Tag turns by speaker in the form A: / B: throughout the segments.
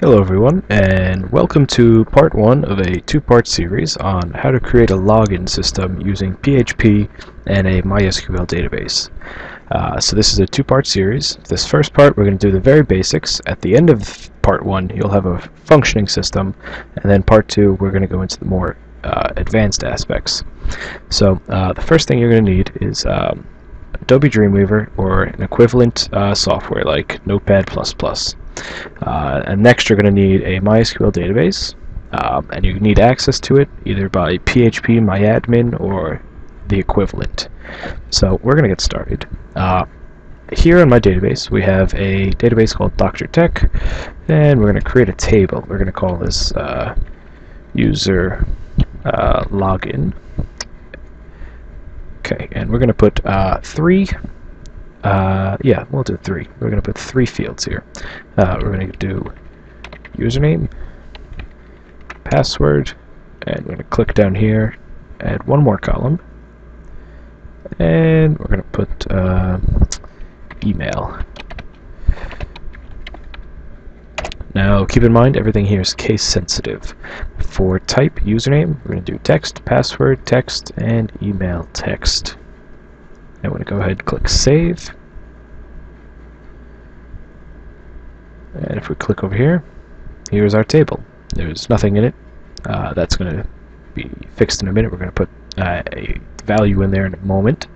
A: Hello everyone, and welcome to part one of a two-part series on how to create a login system using PHP and a MySQL database. So this is a two-part series. This first part we're going to do the very basics. At the end of part one you'll have a functioning system, and then part two we're going to go into the more advanced aspects. So the first thing you're going to need is Adobe Dreamweaver or an equivalent software like Notepad++. And next you're going to need a MySQL database, and you need access to it either by PHP MyAdmin or the equivalent. So we're going to get started. Here in my database we have a database called Dr. Tech, and we're going to create a table. We're going to call this user login. Okay, and we're going to put three. Yeah, we'll do three. We're going to put three fields here. We're going to do username, password, and we're going to click down here, add one more column, and we're going to put email. Now keep in mind everything here is case sensitive. For type username, we're going to do text, password, text, and email text. I'm going to go ahead and click save. And if we click over here, here's our table. There's nothing in it. That's going to be fixed in a minute. We're going to put a value in there in a moment.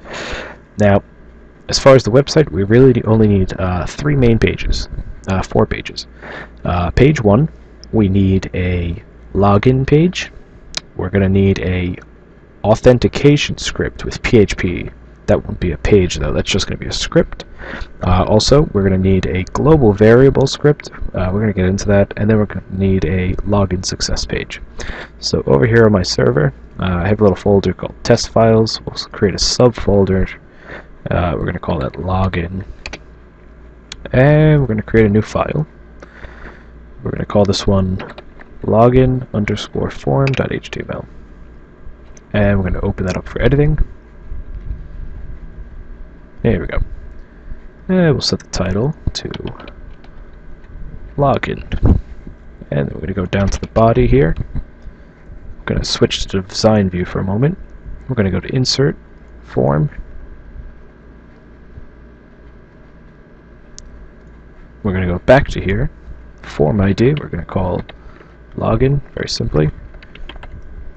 A: Now, as far as the website, we really only need three main pages, 4 pages. Page 1, we need a login page. We're going to need a authentication script with PHP. That won't be a page though, that's just going to be a script. Also, we're going to need a global variable script. We're going to get into that, and then we're going to need a login success page. So over here on my server, I have a little folder called test files. We'll create a subfolder. We're going to call that login. And we're going to create a new file. We're going to call this one login_form.html. And we're going to open that up for editing. There we go. And we'll set the title to login. And then we're going to go down to the body here. We're going to switch to design view for a moment. We're going to go to insert, form. We're going to go back to here. Form ID, we're going to call login, very simply.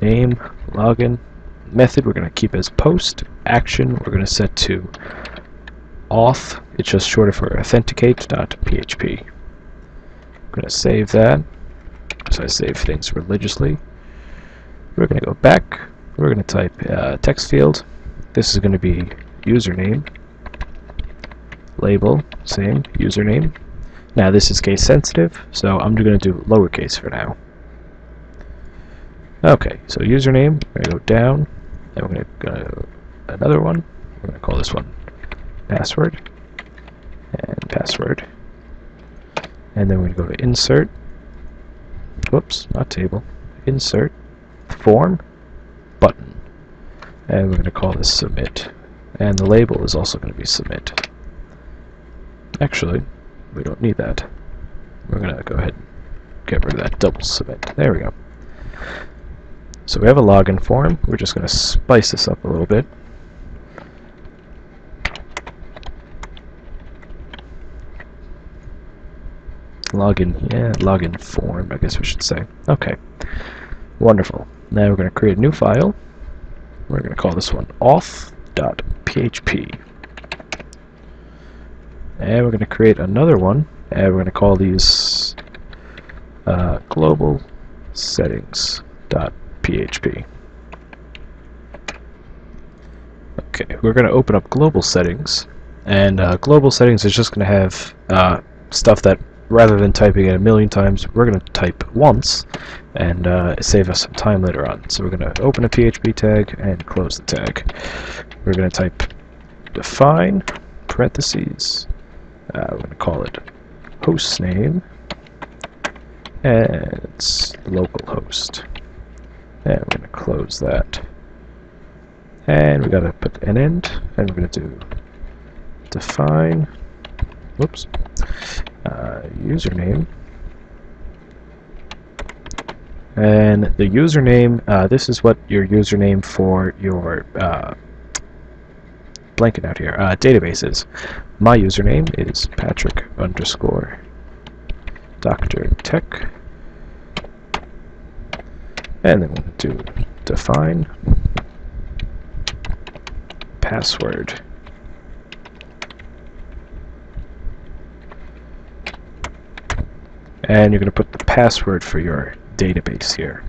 A: Name, login. Method, we're going to keep as post. Action, we're going to set to auth. It's just shorter for authenticate.php. I'm going to save that, so I save things religiously. We're going to go back. We're going to type text field. This is going to be username. Label, same, username. Now this is case sensitive, so I'm going to do lowercase for now. Okay, so username, we're going to go down, and we're going to go another one. We're going to call this one password, and password. And then we're going to go to insert, whoops, not table, insert, form, button. And we're going to call this submit. And the label is also going to be submit. Actually, we don't need that. We're going to go ahead and get rid of that double submit. There we go. So we have a login form. We're just going to spice this up a little bit. Login form, I guess we should say. Okay, wonderful. Now we're going to create a new file. We're going to call this one auth.php. And we're going to create another one, and we're going to call these global settings.php. Okay, we're going to open up global settings, and global settings is just going to have stuff that rather than typing it a million times, we're going to type once and save us some time later on. So we're going to open a PHP tag and close the tag. We're going to type define parentheses. We're going to call it host name, and it's localhost. And we're going to close that. And we got to put an end, and we're going to do define, whoops, username, And the username, this is what your username for your blanking out here database is. My username is Patrick_Dr.Tech, and then we'll do define password. And you're going to put the password for your database here.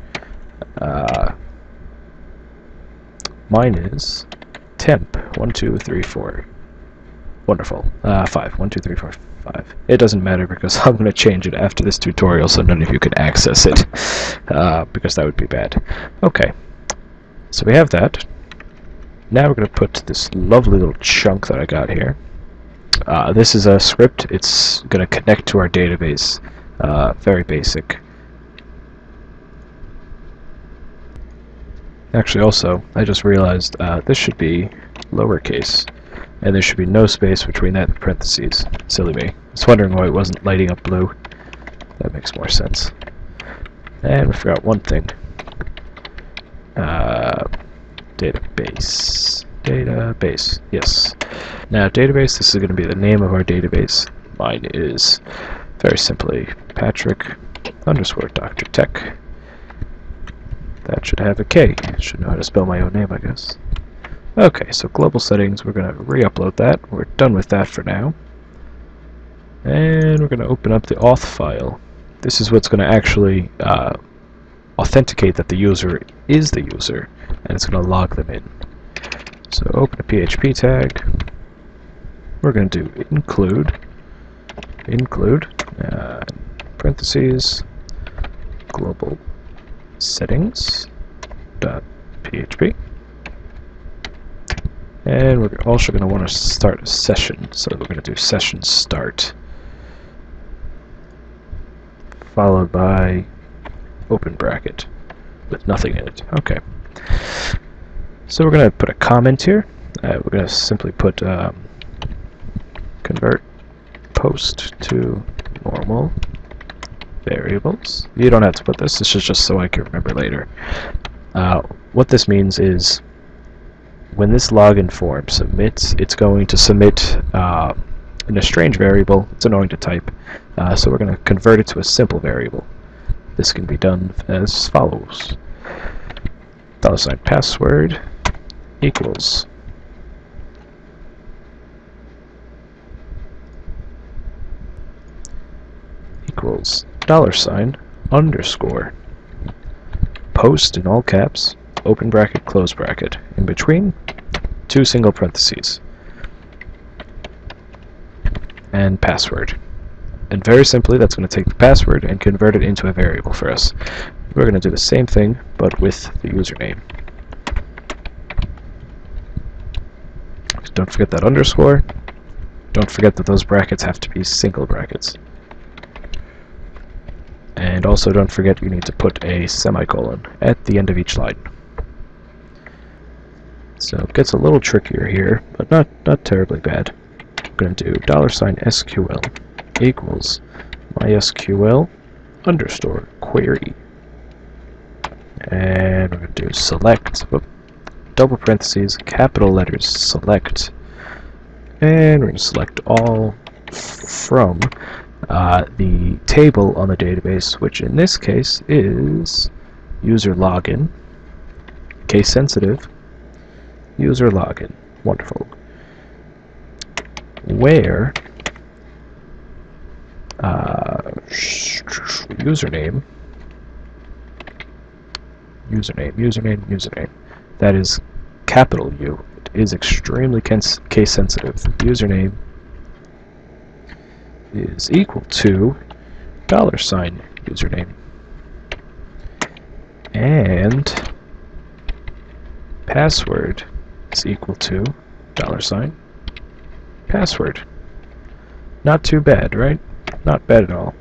A: Mine is temp1234. Wonderful. 5. 1, 2, 3, 4, 5. It doesn't matter because I'm going to change it after this tutorial so none of you can access it, because that would be bad. Okay, so we have that. Now we're going to put this lovely little chunk that I got here. This is a script. It's going to connect to our database. Very basic. Actually, also, I just realized this should be lowercase, and there should be no space between that and parentheses. Silly me. I was wondering why it wasn't lighting up blue. That makes more sense. And we forgot one thing. Database. Database. Yes. Now, database, this is going to be the name of our database. Mine is very simply Patrick_Dr.Tech. That should have a K. Should know how to spell my own name, I guess. Okay, so global settings, we're going to re-upload that. We're done with that for now. And we're going to open up the auth file. This is what's going to actually authenticate that the user is the user, and it's going to log them in. So open a PHP tag. We're going to do include parentheses global settings .php, and we're also going to want to start a session, so we're going to do session start followed by open bracket with nothing in it. Okay, so we're going to put a comment here. We're going to simply put convert post to normal variables. You don't have to put this. This is just so I can remember later. What this means is when this login form submits, it's going to submit in a strange variable. It's annoying to type, so we're going to convert it to a simple variable. This can be done as follows: $password equals $_ post in all caps, open bracket, close bracket, in between 2 single parentheses, and password. And very simply, that's going to take the password and convert it into a variable for us. We're going to do the same thing, but with the username. Don't forget that underscore. Don't forget that those brackets have to be single brackets. And also don't forget you need to put a semicolon at the end of each line. So it gets a little trickier here, but not terribly bad. I'm going to do $SQL equals MySQL underscore query. And we're going to do select, double parentheses, capital letters, select. And we're going to select all from the table on the database, which in this case is user login, case sensitive, user login. Wonderful. Where username. That is capital U. It is extremely case sensitive. Username is equal to $username, and password is equal to $password. Not too bad, right? Not bad at all.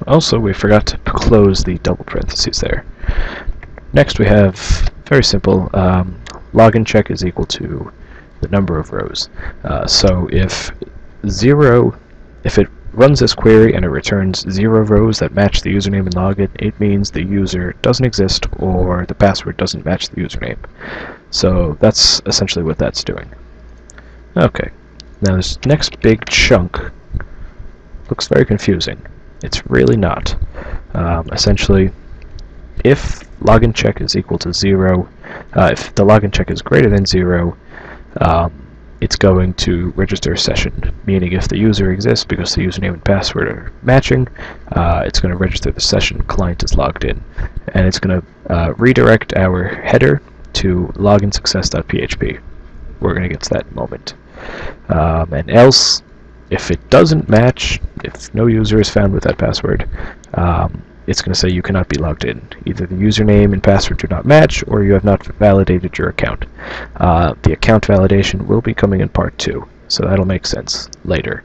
A: Also, we forgot to close the double parentheses there. Next we have, very simple, login check is equal to the number of rows. So if it runs this query and it returns 0 rows that match the username and login, it means the user doesn't exist or the password doesn't match the username. So that's essentially what that's doing. Okay, now this next big chunk looks very confusing. It's really not. Essentially, if login check is equal to 0, if the login check is greater than 0, it's going to register a session, meaning if the user exists because the username and password are matching, it's going to register the session client is logged in, and it's going to redirect our header to loginsuccess.php. We're going to get to that in a moment. And else, if it doesn't match, if no user is found with that password, it's going to say you cannot be logged in. Either the username and password do not match, or you have not validated your account. The account validation will be coming in part 2, so that'll make sense later.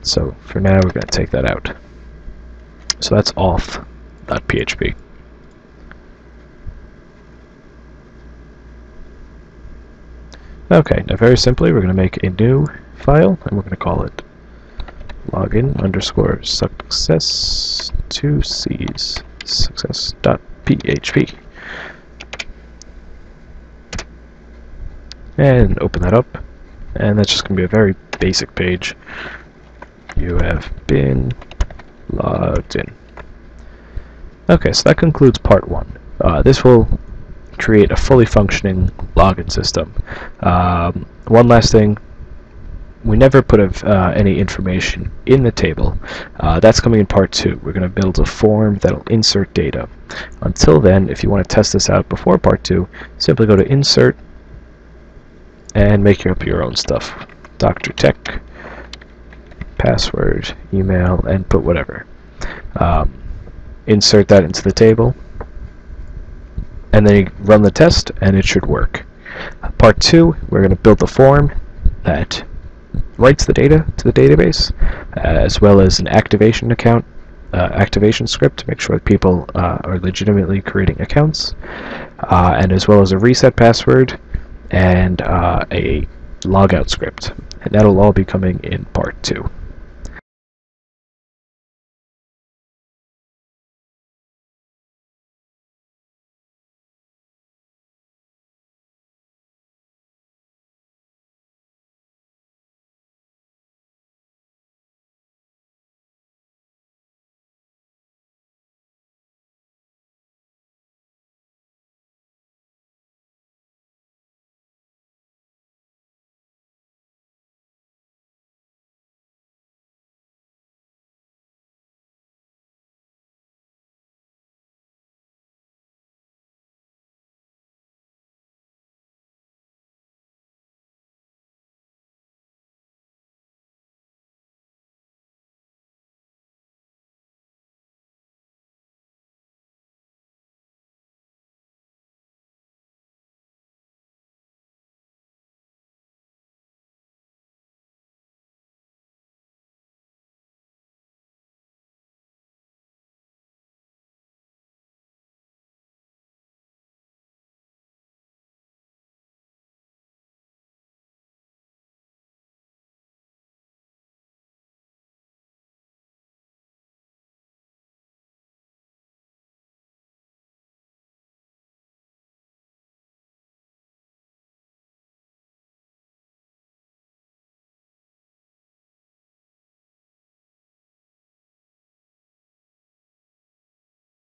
A: So for now, we're going to take that out. So that's auth.php. Okay, now very simply, we're going to make a new file, and we're going to call it login_success 2c's success.php, and open that up, and that's just going to be a very basic page. You have been logged in. Okay, so that concludes part 1. This will create a fully functioning login system. One last thing. We never put any information in the table. That's coming in part 2. We're going to build a form that will insert data. Until then, if you want to test this out before part 2, simply go to Insert and make up your own stuff. Dr. Tech, password, email, and put whatever. Insert that into the table, and then you run the test, and it should work. Part 2, we're going to build the form that writes the data to the database, as well as an activation script to make sure that people are legitimately creating accounts, and as well as a reset password and a logout script. And that'll all be coming in part 2.